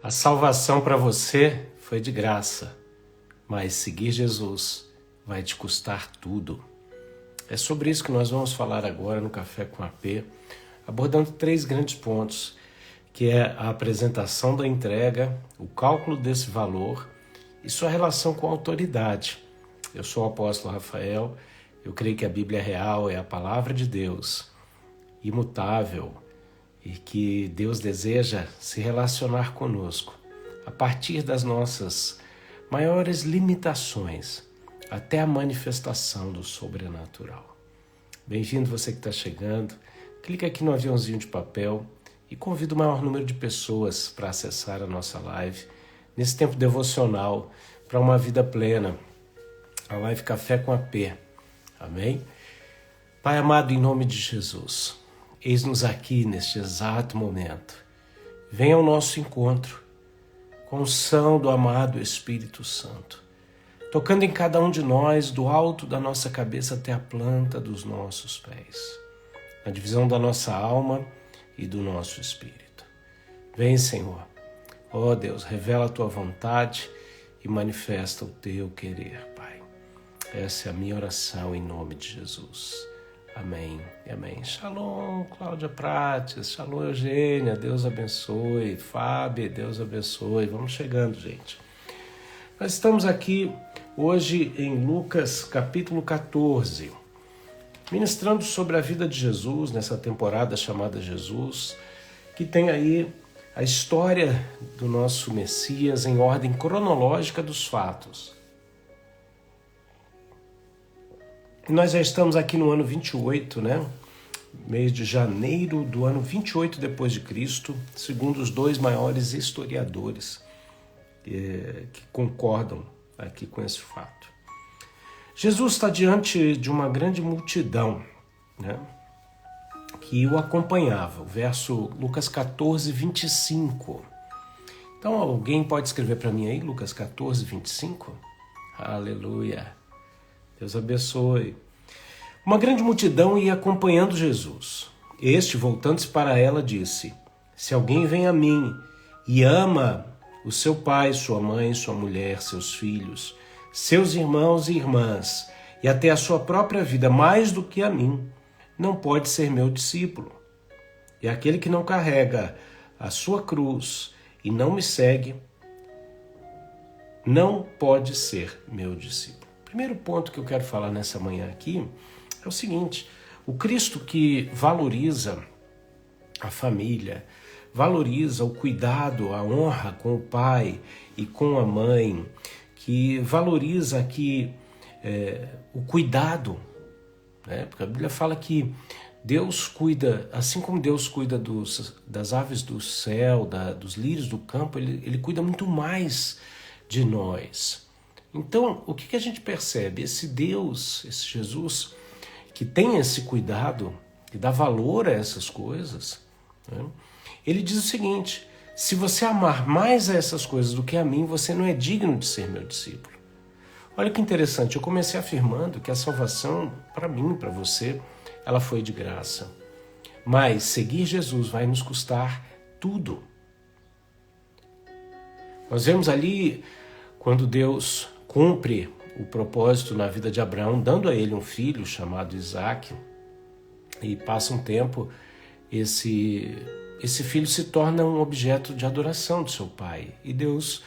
A salvação para você foi de graça, mas seguir Jesus vai te custar tudo. É sobre isso que nós vamos falar agora no Café com AP, abordando 3 grandes pontos, que é a apresentação da entrega, o cálculo desse valor e sua relação com a autoridade. Eu sou o apóstolo Rafael, eu creio que a Bíblia é real, é a palavra de Deus, imutável, e que Deus deseja se relacionar conosco a partir das nossas maiores limitações até a manifestação do sobrenatural. Bem-vindo você que está chegando, clica aqui no aviãozinho de papel e convida o maior número de pessoas para acessar a nossa live nesse tempo devocional para uma vida plena, a live Café com AP. Amém? Pai amado, em nome de Jesus, eis-nos aqui neste exato momento. Venha ao nosso encontro com a unção do amado Espírito Santo, tocando em cada um de nós, do alto da nossa cabeça até a planta dos nossos pés, na divisão da nossa alma e do nosso espírito. Vem, Senhor. Ó Deus, revela a Tua vontade e manifesta o Teu querer, Pai. Essa é a minha oração em nome de Jesus. Amém e amém. Shalom, Cláudia Prates. Shalom, Eugênia. Deus abençoe. Fábio, Deus abençoe. Vamos chegando, gente. Nós estamos aqui hoje em Lucas capítulo 14, ministrando sobre a vida de Jesus nessa temporada chamada Jesus, que tem aí a história do nosso Messias em ordem cronológica dos fatos. Nós já estamos aqui no ano 28, né? Mês de janeiro do ano 28 depois de Cristo, segundo os 2 maiores historiadores que concordam aqui com esse fato. Jesus está diante de uma grande multidão, né? Que o acompanhava. O verso Lucas 14, 25. Então alguém pode escrever para mim aí, Lucas 14, 25? Aleluia. Deus abençoe. Uma grande multidão ia acompanhando Jesus. Este, voltando-se para ela, disse: se alguém vem a mim e ama o seu pai, sua mãe, sua mulher, seus filhos, seus irmãos e irmãs, e até a sua própria vida mais do que a mim, não pode ser meu discípulo. E aquele que não carrega a sua cruz e não me segue, não pode ser meu discípulo. Primeiro ponto que eu quero falar nessa manhã aqui é o seguinte: o Cristo que valoriza a família, valoriza o cuidado, a honra com o pai e com a mãe, que valoriza aqui o cuidado, né? Porque a Bíblia fala que Deus cuida, assim como Deus cuida das aves do céu, dos lírios do campo, ele cuida muito mais de nós. Então, o que a gente percebe? Esse Deus, esse Jesus, que tem esse cuidado, que dá valor a essas coisas, né? Ele diz o seguinte: se você amar mais a essas coisas do que a mim, você não é digno de ser meu discípulo. Olha que interessante, eu comecei afirmando que a salvação, para mim, para você, ela foi de graça. Mas seguir Jesus vai nos custar tudo. Nós vemos ali quando Deus cumpre o propósito na vida de Abraão, dando a ele um filho chamado Isaac, e passa um tempo, esse filho se torna um objeto de adoração do seu pai. E Deus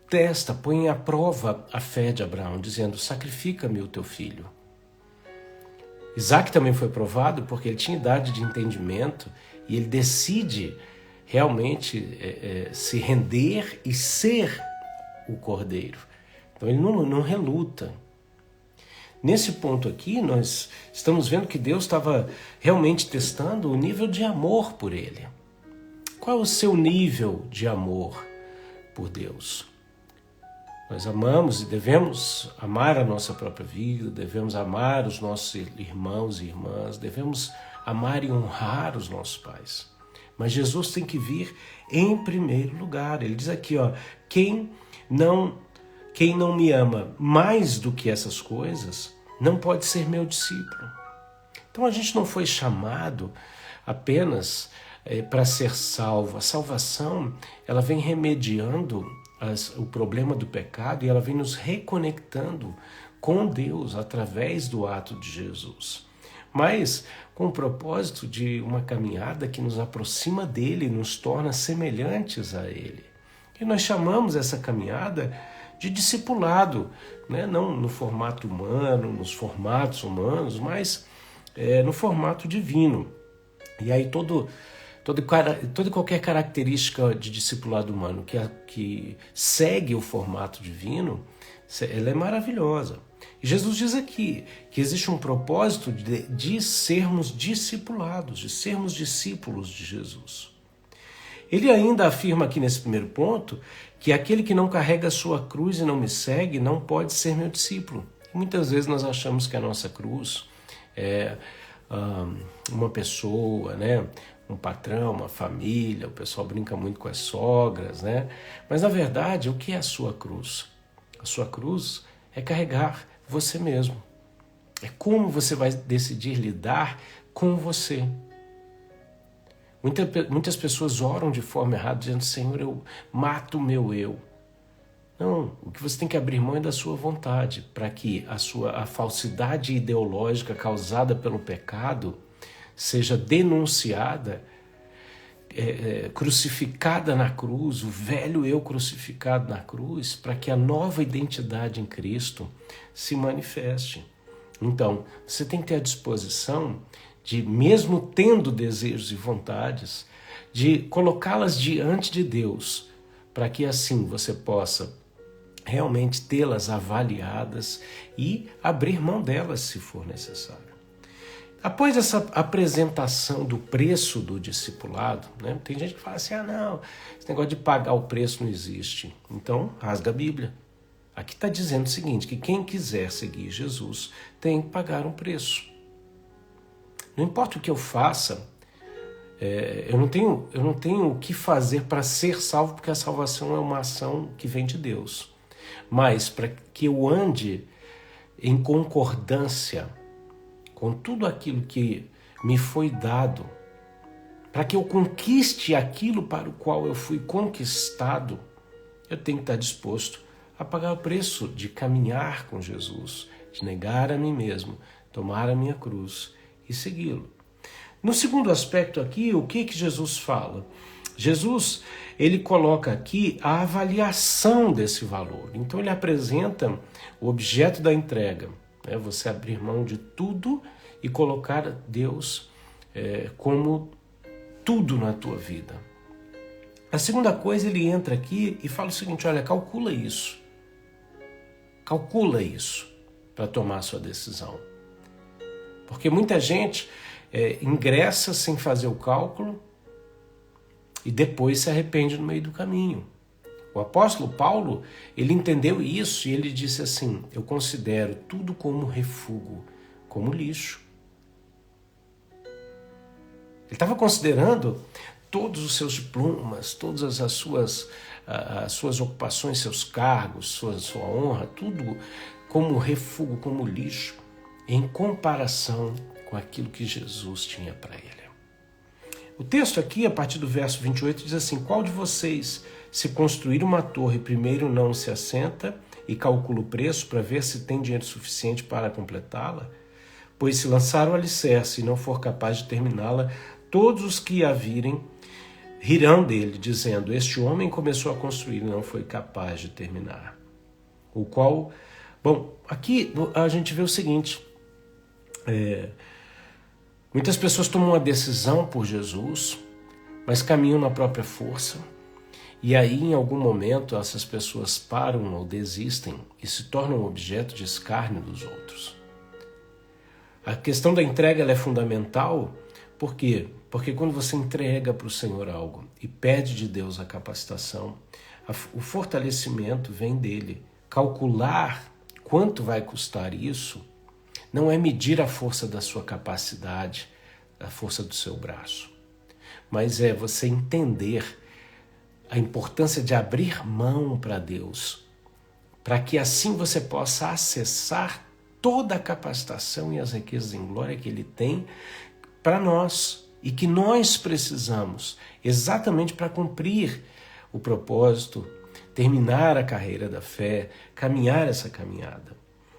testa, põe à prova a fé de Abraão, dizendo: sacrifica-me o teu filho. Isaac também foi provado porque ele tinha idade de entendimento e ele decide realmente se render e ser o cordeiro. Então ele não reluta. Nesse ponto aqui, nós estamos vendo que Deus estava realmente testando o nível de amor por ele. Qual é o seu nível de amor por Deus? Nós amamos e devemos amar a nossa própria vida, devemos amar os nossos irmãos e irmãs, devemos amar e honrar os nossos pais. Mas Jesus tem que vir em primeiro lugar. Ele diz aqui, quem não me ama mais do que essas coisas, não pode ser meu discípulo. Então a gente não foi chamado apenas para ser salvo. A salvação, ela vem remediando o problema do pecado e ela vem nos reconectando com Deus através do ato de Jesus. Mas com o propósito de uma caminhada que nos aproxima dele, nos torna semelhantes a ele. E nós chamamos essa caminhada de discipulado, né? Não no formato humano, nos formatos humanos, mas no formato divino. E aí toda e qualquer característica de discipulado humano que segue o formato divino, ela é maravilhosa. E Jesus diz aqui que existe um propósito de sermos discipulados, de sermos discípulos de Jesus. Ele ainda afirma aqui nesse primeiro ponto que aquele que não carrega a sua cruz e não me segue não pode ser meu discípulo. E muitas vezes nós achamos que a nossa cruz é uma pessoa, né? Um patrão, uma família, o pessoal brinca muito com as sogras, né? Mas na verdade, o que é a sua cruz? A sua cruz é carregar você mesmo. É como você vai decidir lidar com você. Muitas pessoas oram de forma errada, dizendo: Senhor, eu mato o meu eu. Não, o que você tem que abrir mão é da sua vontade, para que a falsidade ideológica causada pelo pecado seja denunciada, crucificada na cruz, o velho eu crucificado na cruz, para que a nova identidade em Cristo se manifeste. Então, você tem que ter a disposição de, mesmo tendo desejos e vontades, de colocá-las diante de Deus, para que assim você possa realmente tê-las avaliadas e abrir mão delas se for necessário. Após essa apresentação do preço do discipulado, né, tem gente que fala assim: não, esse negócio de pagar o preço não existe. Então, rasga a Bíblia. Aqui está dizendo o seguinte, que quem quiser seguir Jesus tem que pagar um preço. Não importa o que eu faça, eu não tenho o que fazer para ser salvo, porque a salvação é uma ação que vem de Deus. Mas para que eu ande em concordância com tudo aquilo que me foi dado, para que eu conquiste aquilo para o qual eu fui conquistado, eu tenho que estar disposto a pagar o preço de caminhar com Jesus, de negar a mim mesmo, tomar a minha cruz e segui-lo. No segundo aspecto aqui, o que Jesus fala? Jesus, ele coloca aqui a avaliação desse valor. Então ele apresenta o objeto da entrega, né? Você abrir mão de tudo e colocar Deus como tudo na tua vida. A segunda coisa, ele entra aqui e fala o seguinte: olha, calcula isso para tomar a sua decisão. Porque muita gente ingressa sem fazer o cálculo e depois se arrepende no meio do caminho. O apóstolo Paulo, ele entendeu isso e ele disse assim: eu considero tudo como refúgio, como lixo. Ele estava considerando todos os seus diplomas, todas as suas ocupações, seus cargos, sua honra, tudo como refúgio, como lixo, em comparação com aquilo que Jesus tinha para ele. O texto aqui, a partir do verso 28, diz assim: qual de vocês, se construir uma torre, primeiro não se assenta e calcula o preço para ver se tem dinheiro suficiente para completá-la? Pois se lançar o alicerce e não for capaz de terminá-la, todos os que a virem rirão dele, dizendo: este homem começou a construir e não foi capaz de terminar. O qual, aqui a gente vê o seguinte: muitas pessoas tomam uma decisão por Jesus, mas caminham na própria força, e aí em algum momento essas pessoas param ou desistem e se tornam objeto de escárnio dos outros. A questão da entrega ela é fundamental. Por quê? Porque quando você entrega para o Senhor algo e pede de Deus a capacitação, o fortalecimento vem dele. Calcular quanto vai custar isso não é medir a força da sua capacidade, a força do seu braço, mas é você entender a importância de abrir mão para Deus, para que assim você possa acessar toda a capacitação e as riquezas em glória que Ele tem para nós, e que nós precisamos exatamente para cumprir o propósito, terminar a carreira da fé, caminhar essa caminhada.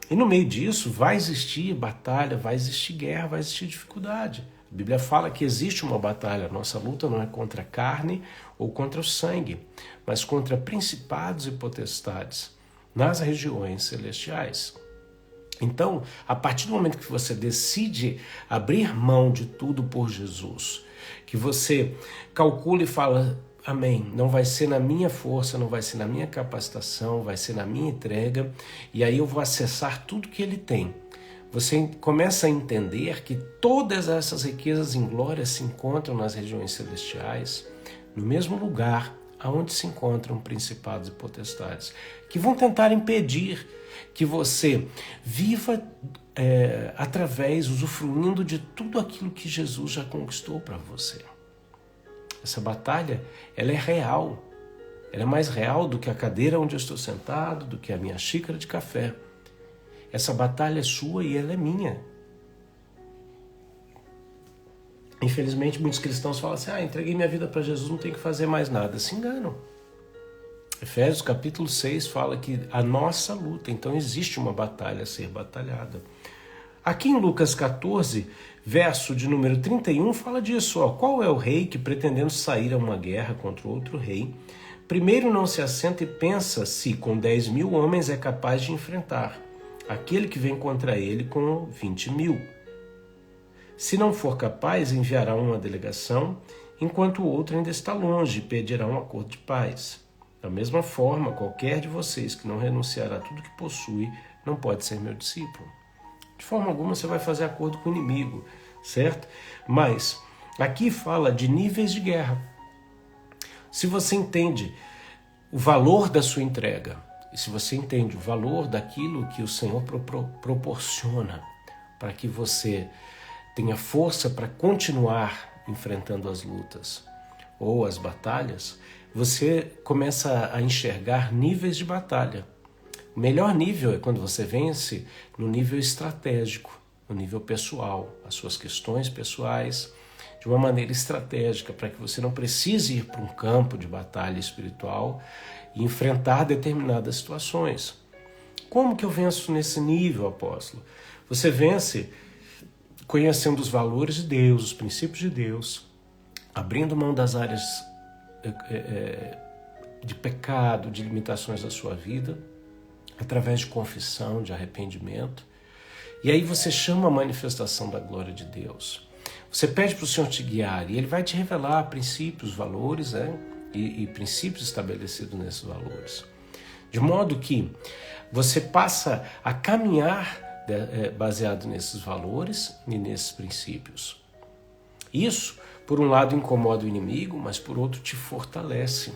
E no meio disso vai existir batalha, vai existir guerra, vai existir dificuldade. A Bíblia fala que existe uma batalha. Nossa luta não é contra a carne ou contra o sangue, mas contra principados e potestades nas regiões celestiais. Então, a partir do momento que você decide abrir mão de tudo por Jesus, que você calcula e fala, amém, não vai ser na minha força, não vai ser na minha capacitação, vai ser na minha entrega, e aí eu vou acessar tudo que ele tem. Você começa a entender que todas essas riquezas em glória se encontram nas regiões celestiais, no mesmo lugar aonde se encontram principados e potestades, que vão tentar impedir que você viva através, usufruindo de tudo aquilo que Jesus já conquistou para você. Essa batalha, ela é real. Ela é mais real do que a cadeira onde eu estou sentado, do que a minha xícara de café. Essa batalha é sua e ela é minha. Infelizmente, muitos cristãos falam assim, entreguei minha vida para Jesus, não tenho que fazer mais nada. Se enganam. Efésios capítulo 6 fala que a nossa luta, então existe uma batalha a ser batalhada. Aqui em Lucas 14, verso de número 31, fala disso. Qual é o rei que, pretendendo sair a uma guerra contra outro rei, primeiro não se assenta e pensa se com 10.000 homens é capaz de enfrentar aquele que vem contra ele com 20.000. Se não for capaz, enviará uma delegação, enquanto o outro ainda está longe e pedirá um acordo de paz. Da mesma forma, qualquer de vocês que não renunciar a tudo que possui não pode ser meu discípulo. De forma alguma você vai fazer acordo com o inimigo, certo? Mas aqui fala de níveis de guerra. Se você entende o valor da sua entrega, e se você entende o valor daquilo que o Senhor proporciona para que você tenha força para continuar enfrentando as lutas ou as batalhas, você começa a enxergar níveis de batalha. O melhor nível é quando você vence no nível estratégico, no nível pessoal, as suas questões pessoais, de uma maneira estratégica, para que você não precise ir para um campo de batalha espiritual e enfrentar determinadas situações. Como que eu venço nesse nível, apóstolo? Você vence conhecendo os valores de Deus, os princípios de Deus, abrindo mão das áreas de pecado, de limitações da sua vida, através de confissão, de arrependimento. E aí você chama a manifestação da glória de Deus. Você pede para o Senhor te guiar e Ele vai te revelar princípios, valores, e princípios estabelecidos nesses valores. De modo que você passa a caminhar baseado nesses valores e nesses princípios. Isso, por um lado, incomoda o inimigo, mas por outro te fortalece.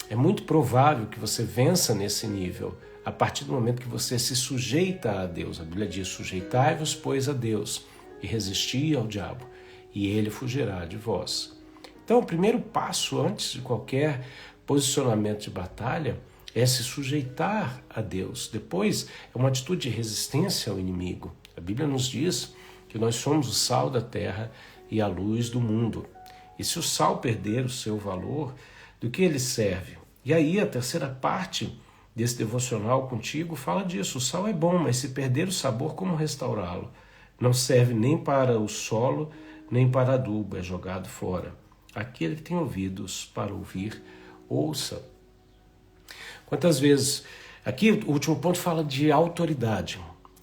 É muito provável que você vença nesse nível a partir do momento que você se sujeita a Deus. A Bíblia diz, sujeitai-vos, pois, a Deus, e resisti ao diabo, e ele fugirá de vós. Então, o primeiro passo antes de qualquer posicionamento de batalha é se sujeitar a Deus. Depois, é uma atitude de resistência ao inimigo. A Bíblia nos diz que nós somos o sal da terra e a luz do mundo. E se o sal perder o seu valor, do que ele serve? E aí a terceira parte desse devocional contigo fala disso. O sal é bom, mas se perder o sabor, como restaurá-lo? Não serve nem para o solo, nem para adubo, é jogado fora. Aquele que tem ouvidos para ouvir, ouça. Quantas vezes... Aqui o último ponto fala de autoridade.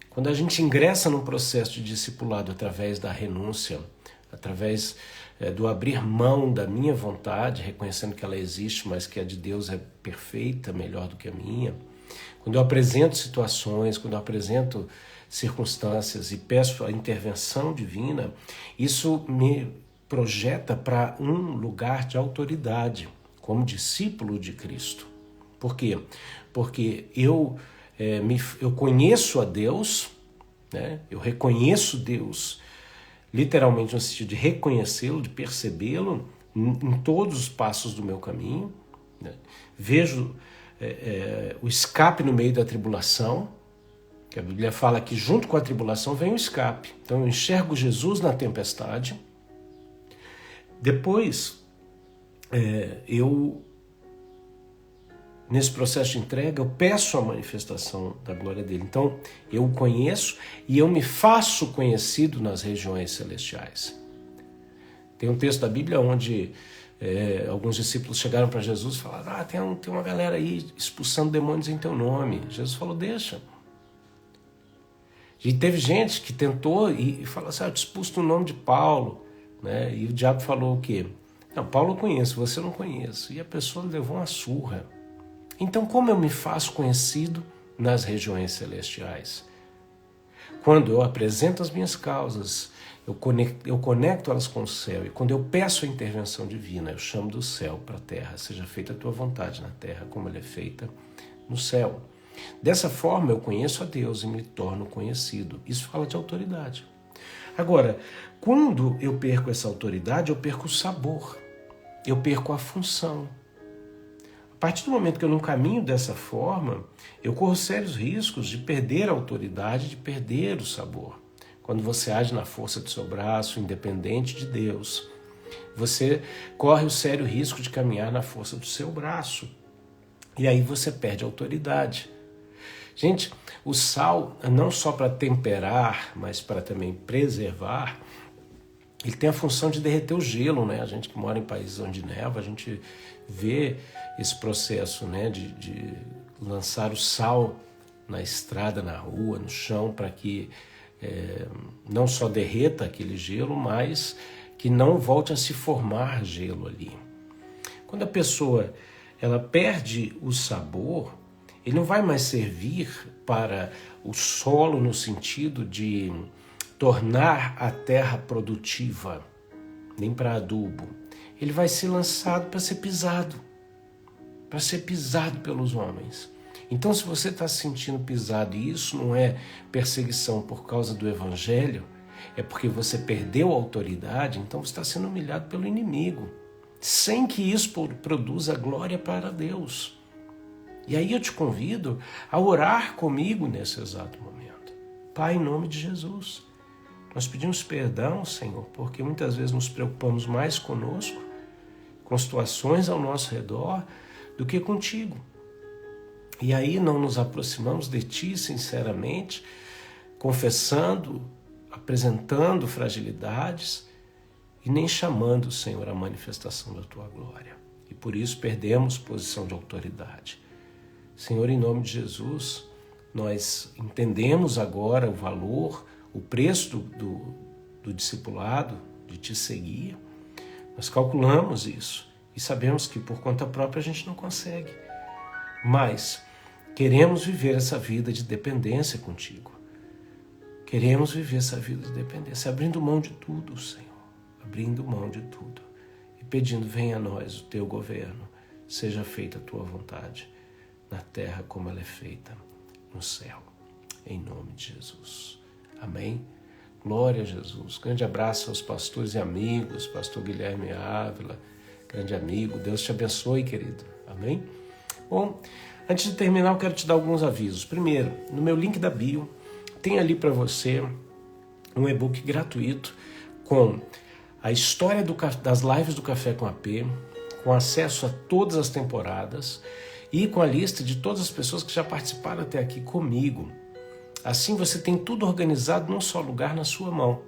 Quando a gente ingressa num processo de discipulado através da renúncia, através do abrir mão da minha vontade, reconhecendo que ela existe, mas que a de Deus é perfeita, melhor do que a minha. Quando eu apresento situações, quando eu apresento circunstâncias e peço a intervenção divina, isso me projeta para um lugar de autoridade, como discípulo de Cristo. Por quê? Porque eu conheço a Deus, né? Eu reconheço Deus, literalmente no sentido de reconhecê-lo, de percebê-lo em todos os passos do meu caminho, né? Vejo o escape no meio da tribulação, que a Bíblia fala que junto com a tribulação vem o escape. Então eu enxergo Jesus na tempestade, Depois, nesse processo de entrega, eu peço a manifestação da glória dele. Então, eu o conheço e eu me faço conhecido nas regiões celestiais. Tem um texto da Bíblia onde alguns discípulos chegaram para Jesus e falaram: tem uma galera aí expulsando demônios em teu nome. Jesus falou: deixa. E teve gente que tentou e falou assim: eu te expulso no nome de Paulo. Né? E o diabo falou o quê? Não, Paulo eu conheço, você eu não conheço. E a pessoa levou uma surra. Então, como eu me faço conhecido nas regiões celestiais? Quando eu apresento as minhas causas, eu conecto elas com o céu. E quando eu peço a intervenção divina, eu chamo do céu para a terra. Seja feita a tua vontade na terra, como ela é feita no céu. Dessa forma, eu conheço a Deus e me torno conhecido. Isso fala de autoridade. Agora, quando eu perco essa autoridade, eu perco o sabor. Eu perco a função. A partir do momento que eu não caminho dessa forma, eu corro sérios riscos de perder a autoridade, de perder o sabor. Quando você age na força do seu braço, independente de Deus, você corre o sério risco de caminhar na força do seu braço. E aí você perde a autoridade. Gente, o sal, não só para temperar, mas para também preservar, ele tem a função de derreter o gelo, né? A gente que mora em países onde neva, a gente vê esse processo, né, de lançar o sal na estrada, na rua, no chão, para que não só derreta aquele gelo, mas que não volte a se formar gelo ali. Quando a pessoa ela perde o sabor, ele não vai mais servir para o solo no sentido de tornar a terra produtiva, nem para adubo. Ele vai ser lançado para ser pisado pelos homens. Então, se você está se sentindo pisado, e isso não é perseguição por causa do evangelho, é porque você perdeu a autoridade, então você está sendo humilhado pelo inimigo, sem que isso produza glória para Deus. E aí eu te convido a orar comigo nesse exato momento. Pai, em nome de Jesus, nós pedimos perdão, Senhor, porque muitas vezes nos preocupamos mais conosco, com situações ao nosso redor, do que contigo. E aí não nos aproximamos de Ti sinceramente, confessando, apresentando fragilidades e nem chamando, Senhor, a manifestação da Tua glória. E por isso perdemos posição de autoridade. Senhor, em nome de Jesus, nós entendemos agora o valor, o preço do discipulado, de Te seguir. Nós calculamos isso e sabemos que por conta própria a gente não consegue. Mas queremos viver essa vida de dependência contigo. Queremos viver essa vida de dependência, abrindo mão de tudo, Senhor. Abrindo mão de tudo. E pedindo, venha a nós o teu governo. Seja feita a tua vontade, na terra como ela é feita no céu. Em nome de Jesus. Amém? Glória a Jesus. Grande abraço aos pastores e amigos, pastor Guilherme Ávila, grande amigo. Deus te abençoe, querido. Amém? Bom, antes de terminar, eu quero te dar alguns avisos. Primeiro, no meu link da bio, tem ali para você um e-book gratuito com a história das lives do Café com AP, com acesso a todas as temporadas e com a lista de todas as pessoas que já participaram até aqui comigo. Assim você tem tudo organizado num só lugar na sua mão.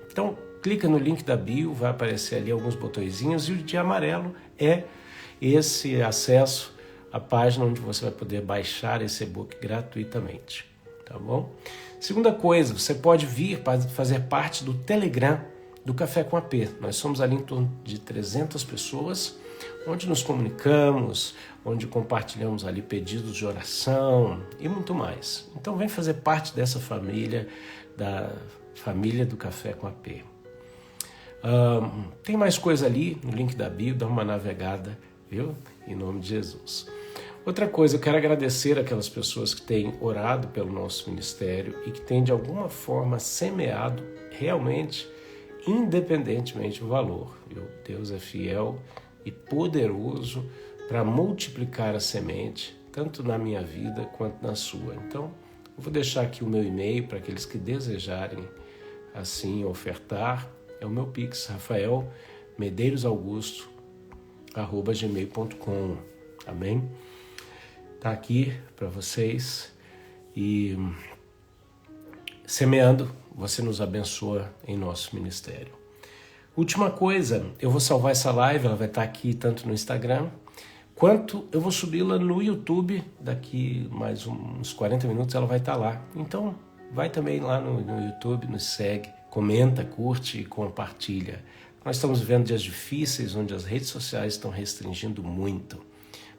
Então, clica no link da bio, vai aparecer ali alguns botõezinhos e o de amarelo é esse acesso à página onde você vai poder baixar esse e-book gratuitamente. Tá bom? Segunda coisa, você pode vir para fazer parte do Telegram do Café com AP. Nós somos ali em torno de 300 pessoas, onde nos comunicamos, onde compartilhamos ali pedidos de oração e muito mais. Então vem fazer parte dessa família, da família do Café com AP. Tem mais coisa ali no link da bio, dá uma navegada, viu? Em nome de Jesus. Outra coisa, eu quero agradecer aquelas pessoas que têm orado pelo nosso ministério e que têm de alguma forma semeado realmente, independentemente do valor. Viu? Deus é fiel e poderoso para multiplicar a semente, tanto na minha vida quanto na sua. Então, eu vou deixar aqui o meu e-mail para aqueles que desejarem assim ofertar. É o meu Pix, Rafael, medeirosaugusto@gmail.com. Amém? Tá aqui para vocês e semeando, você nos abençoa em nosso ministério. Última coisa, eu vou salvar essa live, ela vai estar aqui tanto no Instagram, quanto eu vou subi-la no YouTube, daqui mais uns 40 minutos ela vai estar lá. Então, vai também lá no YouTube, nos segue, comenta, curte e compartilha. Nós estamos vivendo dias difíceis, onde as redes sociais estão restringindo muito,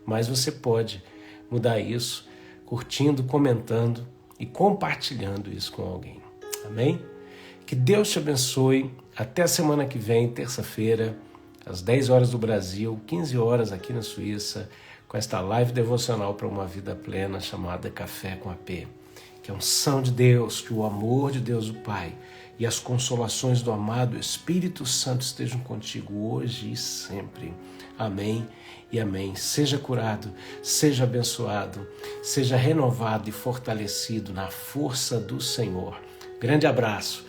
mas você pode mudar isso, curtindo, comentando e compartilhando isso com alguém. Amém? Que Deus te abençoe. Até a semana que vem, terça-feira, às 10 horas do Brasil, 15 horas aqui na Suíça, com esta live devocional para uma vida plena chamada Café com AP. Que a unção de Deus, que o amor de Deus o Pai e as consolações do amado Espírito Santo estejam contigo hoje e sempre. Amém e amém. Seja curado, seja abençoado, seja renovado e fortalecido na força do Senhor. Grande abraço.